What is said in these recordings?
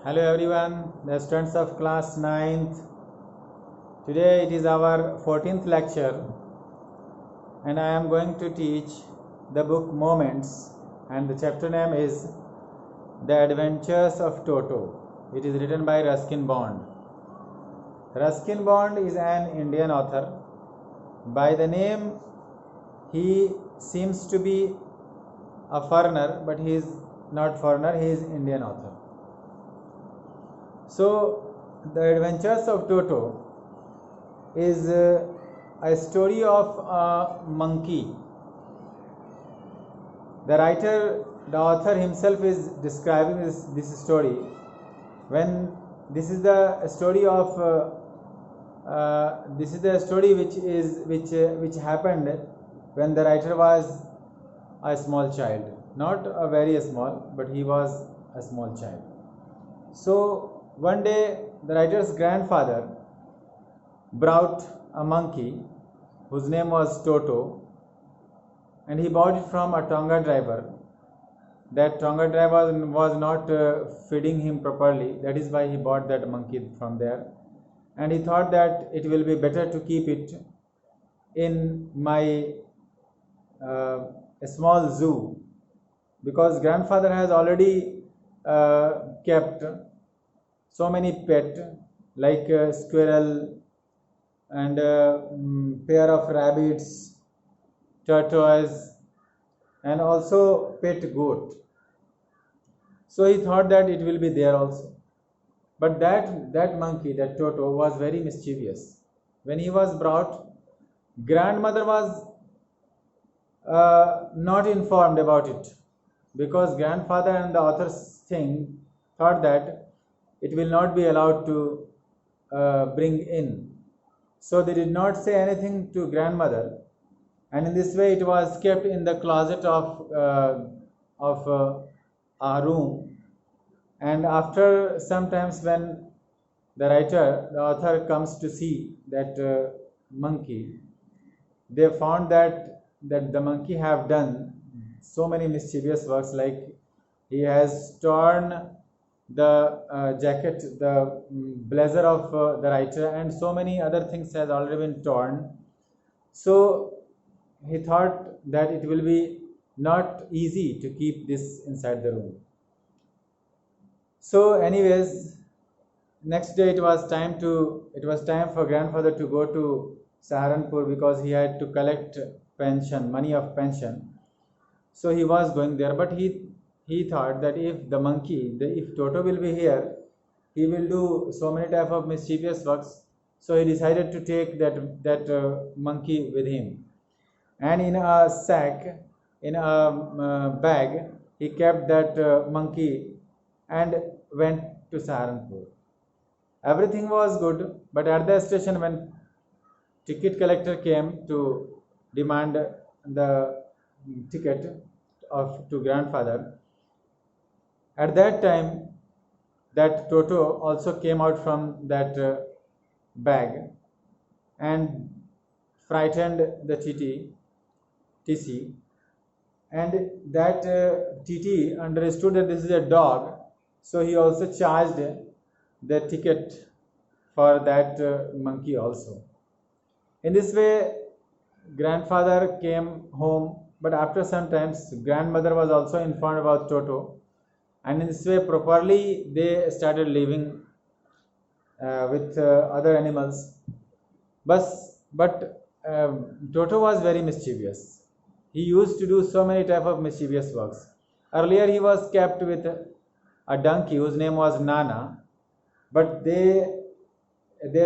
Hello everyone, the students of class 9th. Today it is our 14th lecture and I am going to teach the book Moments, and the chapter name is The Adventures of Toto. It is written by Ruskin Bond. Ruskin Bond is an Indian author. By the name he seems to be a foreigner, but he is not foreigner, he is Indian author. So, The Adventures of Toto is a story of a monkey. The author himself is describing this story. When this is the story of this is the story which happened when the writer was a small child, not a very small, but he was a small child. So one day the writer's grandfather brought a monkey whose name was Toto, and he bought it from a Tonga driver. That Tonga driver was not feeding him properly. That is why he bought that monkey from there, and he thought that it will be better to keep it in my small zoo, because grandfather has already kept so many pets like squirrel and pair of rabbits, tortoise, and also pet goat. So he thought that it will be there also. But that monkey, that Toto, was very mischievous. When he was brought, grandmother was not informed about it, because grandfather and the author's thought that it will not be allowed to bring in. So they did not say anything to grandmother, and in this way it was kept in the closet of our room. And after sometimes, when the author comes to see that monkey, they found that the monkey have done so many mischievous works, like he has torn the jacket, the blazer of the writer, and so many other things has already been torn. So he thought that it will be not easy to keep this inside the room. So anyways, next day it was time for grandfather to go to Saharanpur, because he had to collect money of pension. So he was going there, but he thought that if Toto will be here, he will do so many type of mischievous works. So he decided to take that monkey with him, and in a sack, in a bag, he kept that monkey and went to Saharanpur. Everything was good, but at the station, when ticket collector came to demand the ticket to grandfather, at that time that Toto also came out from that bag and frightened the TC, and that TT understood that this is a dog, so he also charged the ticket for that monkey also. In this way, grandfather came home, but after some time, grandmother was also informed about Toto, and in this way properly they started living with other animals. But Toto was very mischievous. He used to do so many type of mischievous works. Earlier he was kept with a donkey whose name was Nana, but they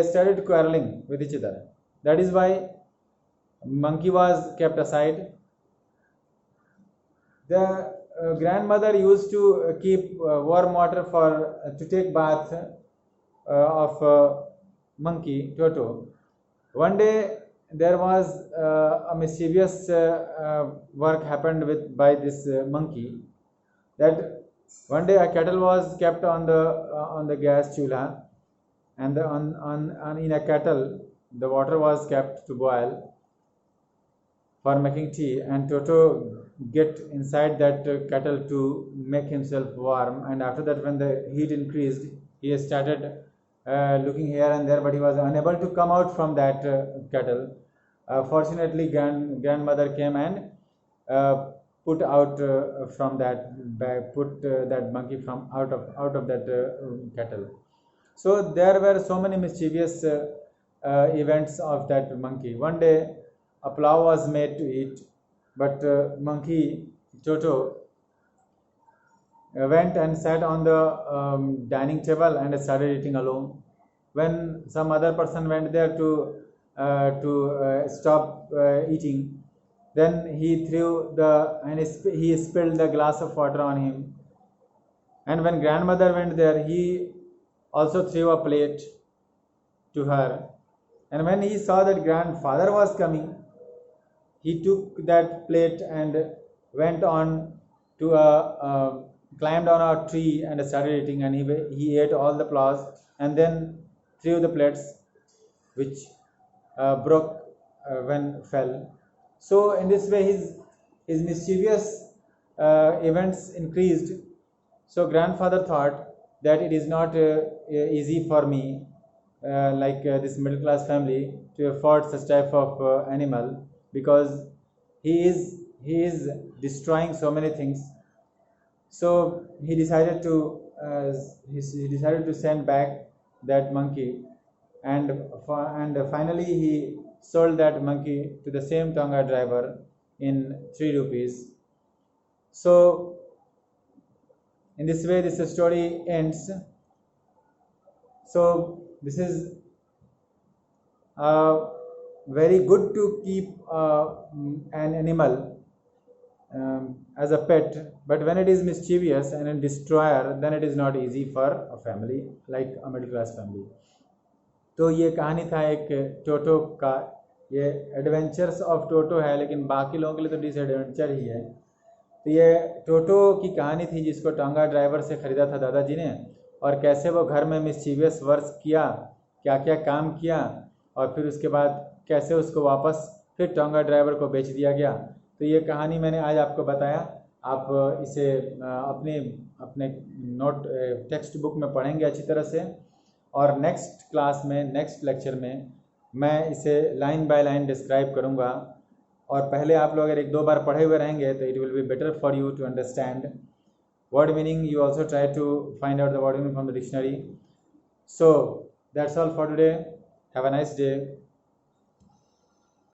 started quarreling with each other. That is why monkey was kept aside. The grandmother used to keep warm water to take bath of monkey Toto. One day there was a mischievous work happened by this monkey. That one day a kettle was kept on the gas chulha, and in a kettle the water was kept to boil for making tea, and Toto get inside that kettle to make himself warm, and after that when the heat increased, he started looking here and there, but he was unable to come out from that kettle. Fortunately, grandmother came and put out from that put that monkey from out of that kettle. So there were so many mischievous events of that monkey. One day a plow was made to eat, but monkey Toto went and sat on the dining table and started eating alone. When some other person went there to stop eating, then he threw the and he spilled the glass of water on him. And when grandmother went there, he also threw a plate to her. And when he saw that grandfather was coming, he took that plate and went on to climbed on a tree and started eating, and he ate all the plows and then threw the plates, which broke when fell. So in this way his mischievous events increased. So grandfather thought that it is not easy for me, like this middle class family, to afford such type of animal, because he is destroying so many things. So he decided to send back that monkey, and finally he sold that monkey to the same Tonga driver in 3 rupees. So in this way this story ends. So this is very good to keep an animal as a pet, but when it is mischievous and a destroyer, then it is not easy for a family like a middle class family. तो ये कहानी था एक टोटो का. ये adventures of Toto है, लेकिन बाकी लोगों के लिए तो डिसएडवेंचर ही है. तो ये टोटो की कहानी थी जिसको टोंगा ड्राइवर से ख़रीदा था दादाजी ने, और कैसे वो घर में मिस्चीवियस वर्क किया, क्या क्या काम किया, और फिर उसके बाद कैसे उसको वापस फिर टोंगा ड्राइवर को बेच दिया गया. तो ये कहानी मैंने आज आपको बताया. आप इसे अपने अपने नोट टेक्स्ट बुक में पढ़ेंगे अच्छी तरह से, और नेक्स्ट क्लास में नेक्स्ट लेक्चर में मैं इसे लाइन बाय लाइन डिस्क्राइब करूँगा. और पहले आप लोग अगर 1-2 बार पढ़े हुए रहेंगे तो it will be better for you to understand word meaning. You also try to find out the word meaning from the dictionary. So that's all for today. Have a nice day.